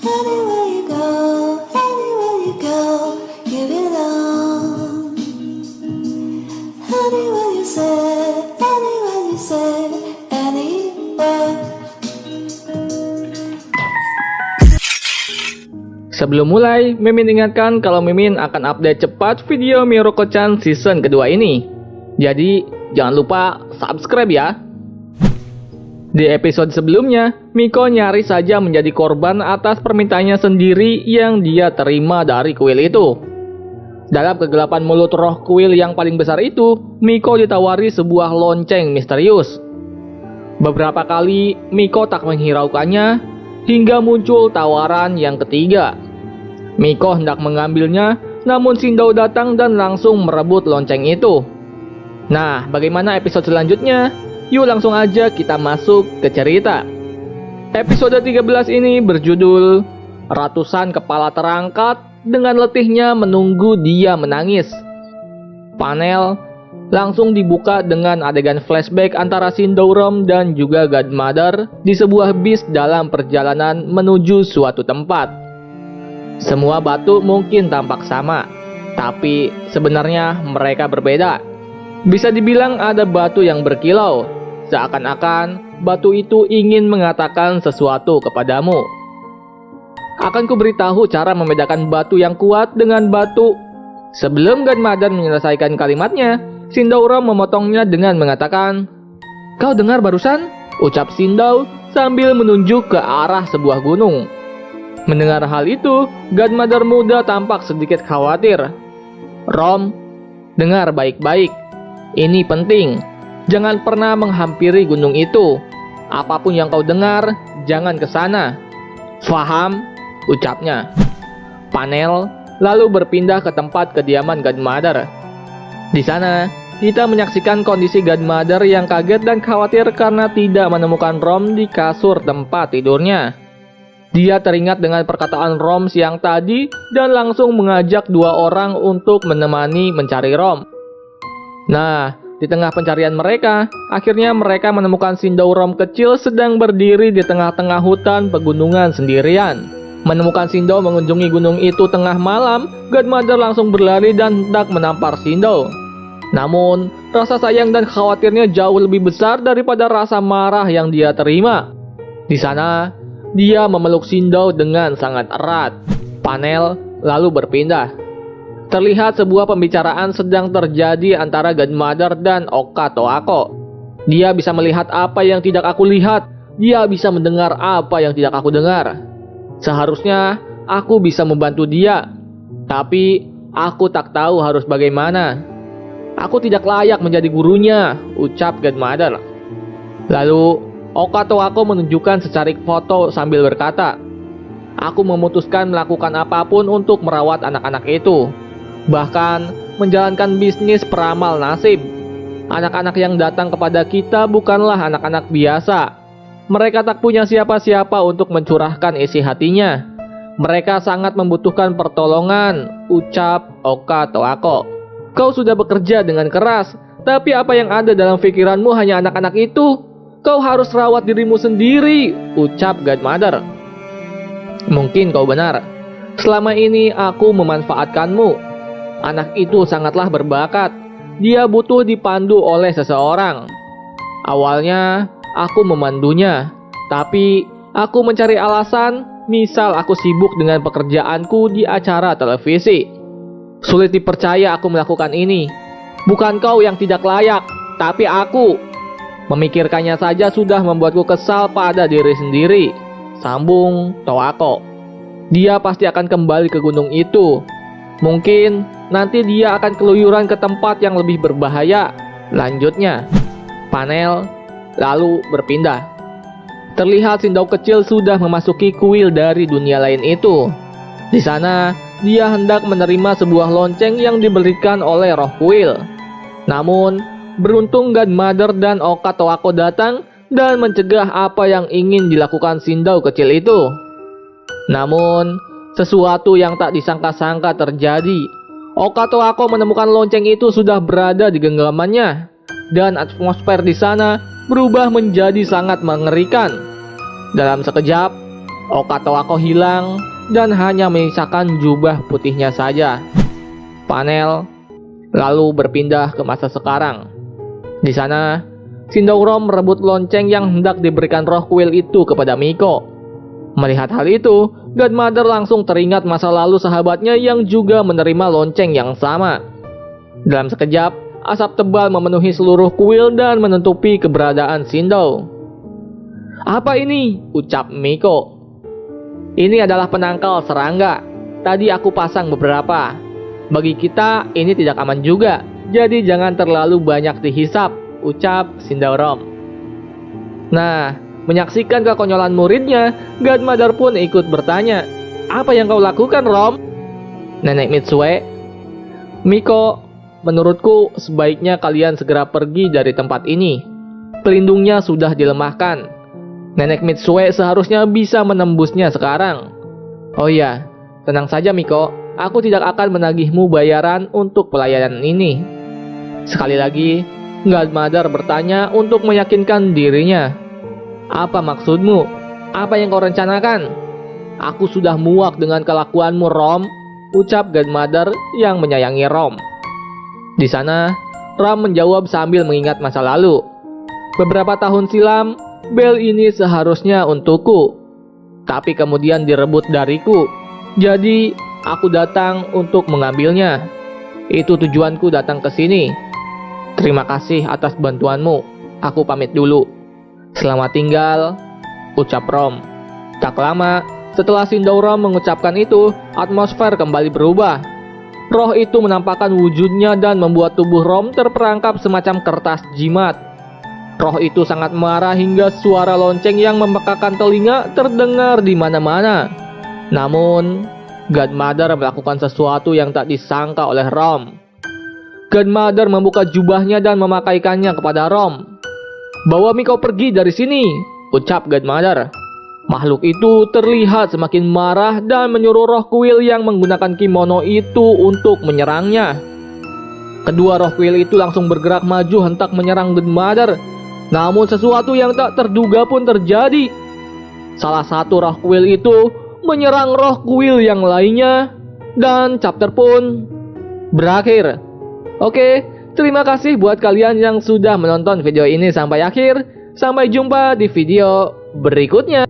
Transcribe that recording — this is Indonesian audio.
Anywhere you go, you belong. Anywhere you say, anywhere. Sebelum mulai, Mimin ingatkan kalau Mimin akan update cepat video Miroco-chan season kedua ini. Jadi, jangan lupa subscribe ya. Di episode sebelumnya, Miko nyaris saja menjadi korban atas permintaannya sendiri yang dia terima dari kuil itu. Dalam kegelapan mulut roh kuil yang paling besar itu, Miko ditawari sebuah lonceng misterius. Beberapa kali, Miko tak menghiraukannya, hingga muncul tawaran yang ketiga. Miko hendak mengambilnya, namun Shindou datang dan langsung merebut lonceng itu. Nah, bagaimana episode selanjutnya? Yuk langsung aja kita masuk ke cerita. Episode 13 ini berjudul Ratusan Kepala Terangkat dengan letihnya menunggu dia menangis. Panel langsung dibuka dengan adegan flashback antara Shindou Rom dan juga Godmother di sebuah bis dalam perjalanan menuju suatu tempat. Semua batu mungkin tampak sama, tapi sebenarnya mereka berbeda. Bisa dibilang ada batu yang berkilau, seakan-akan batu itu ingin mengatakan sesuatu kepadamu. Akan kuberitahu cara membedakan batu yang kuat dengan batu. Sebelum Godmother menyelesaikan kalimatnya, Shindou Rom memotongnya dengan mengatakan, "Kau dengar barusan?" ucap Shindou sambil menunjuk ke arah sebuah gunung. Mendengar hal itu, Godmother muda tampak sedikit khawatir. "Rom, dengar baik-baik. Ini penting. Jangan pernah menghampiri gunung itu. Apapun yang kau dengar, jangan ke sana. Faham?" ucapnya. Panel lalu berpindah ke tempat kediaman Godmother. Di sana, kita menyaksikan kondisi Godmother yang kaget dan khawatir karena tidak menemukan Rom di kasur tempat tidurnya. Dia teringat dengan perkataan Rom siang tadi dan langsung mengajak dua orang untuk menemani mencari Rom. Nah, di tengah pencarian mereka, akhirnya mereka menemukan Shindou Rom kecil sedang berdiri di tengah-tengah hutan pegunungan sendirian. Menemukan Shindou mengunjungi gunung itu tengah malam, Godmother langsung berlari dan hendak menampar Shindou. Namun, rasa sayang dan khawatirnya jauh lebih besar daripada rasa marah yang dia terima. Di sana, dia memeluk Shindou dengan sangat erat. Panel lalu berpindah. Terlihat sebuah pembicaraan sedang terjadi antara Godmother dan Oka Toako. Dia bisa melihat apa yang tidak aku lihat. Dia bisa mendengar apa yang tidak aku dengar. Seharusnya aku bisa membantu dia. Tapi aku tak tahu harus bagaimana. Aku tidak layak menjadi gurunya, ucap Godmother. Lalu Oka Toako menunjukkan secarik foto sambil berkata, "Aku memutuskan melakukan apapun untuk merawat anak-anak itu. Bahkan menjalankan bisnis peramal nasib. Anak-anak yang datang kepada kita bukanlah anak-anak biasa. Mereka tak punya siapa-siapa untuk mencurahkan isi hatinya. Mereka sangat membutuhkan pertolongan," ucap Oka Toako. "Kau sudah bekerja dengan keras, tapi apa yang ada dalam pikiranmu hanya anak-anak itu. Kau harus rawat dirimu sendiri," ucap Godmother. "Mungkin kau benar. Selama ini aku memanfaatkanmu. Anak itu sangatlah berbakat. Dia butuh dipandu oleh seseorang. Awalnya aku memandunya, tapi aku mencari alasan, misal aku sibuk dengan pekerjaanku di acara televisi. Sulit dipercaya aku melakukan ini. Bukan kau yang tidak layak, tapi aku. Memikirkannya saja sudah membuatku kesal pada diri sendiri," sambung Toako. "Dia pasti akan kembali ke gunung itu. Mungkin nanti dia akan keluyuran ke tempat yang lebih berbahaya," lanjutnya. Panel lalu berpindah. Terlihat Shindou kecil sudah memasuki kuil dari dunia lain itu. Di sana, dia hendak menerima sebuah lonceng yang diberikan oleh roh kuil. Namun, beruntung Godmother dan Oka Toako datang dan mencegah apa yang ingin dilakukan Shindou kecil itu. Namun, sesuatu yang tak disangka-sangka terjadi. Oka Toako menemukan lonceng itu sudah berada di genggamannya, dan atmosfer di sana berubah menjadi sangat mengerikan. Dalam sekejap, Okatowako hilang dan hanya menyisakan jubah putihnya saja. Panel lalu berpindah ke masa sekarang. Di sana, Sindowrom merebut lonceng yang hendak diberikan roh kuil itu kepada Miko. Melihat hal itu, Godmother langsung teringat masa lalu sahabatnya yang juga menerima lonceng yang sama. Dalam sekejap, asap tebal memenuhi seluruh kuil dan menutupi keberadaan Sindow. "Apa ini?" ucap Miko. "Ini adalah penangkal serangga. Tadi aku pasang beberapa. Bagi kita, ini tidak aman juga. Jadi jangan terlalu banyak dihisap," ucap Sindowrom. Nah, menyaksikan kekonyolan muridnya, Godmother pun ikut bertanya, "Apa yang kau lakukan, Rom?" Nenek Mitsue, "Miko, menurutku sebaiknya kalian segera pergi dari tempat ini. Pelindungnya sudah dilemahkan. Nenek Mitsue seharusnya bisa menembusnya sekarang." "Oh iya, tenang saja Miko. Aku tidak akan menagihmu bayaran untuk pelayanan ini." Sekali lagi, Godmother bertanya untuk meyakinkan dirinya. "Apa maksudmu? Apa yang kau rencanakan?" "Aku sudah muak dengan kelakuanmu, Rom," ucap Godmother yang menyayangi Rom. Di sana, Rom menjawab sambil mengingat masa lalu. "Beberapa tahun silam, bel ini seharusnya untukku, tapi kemudian direbut dariku. Jadi, aku datang untuk mengambilnya. Itu tujuanku datang ke sini. Terima kasih atas bantuanmu. Aku pamit dulu. Selamat tinggal," ucap Rom. Tak lama, setelah Sindowrom mengucapkan itu, atmosfer kembali berubah. Roh itu menampakkan wujudnya dan membuat tubuh Rom terperangkap semacam kertas jimat. Roh itu sangat marah hingga suara lonceng yang memekakan telinga terdengar di mana-mana. Namun, Godmother melakukan sesuatu yang tak disangka oleh Rom. Godmother membuka jubahnya dan memakaikannya kepada Rom. "Bawa Miko pergi dari sini," ucap Godmother. Makhluk itu terlihat semakin marah dan menyuruh roh kuil yang menggunakan kimono itu untuk menyerangnya. Kedua roh kuil itu langsung bergerak maju hentak menyerang Godmother. Namun sesuatu yang tak terduga pun terjadi. Salah satu roh kuil itu menyerang roh kuil yang lainnya dan chapter pun berakhir. Oke, terima kasih buat kalian yang sudah menonton video ini sampai akhir. Sampai jumpa di video berikutnya.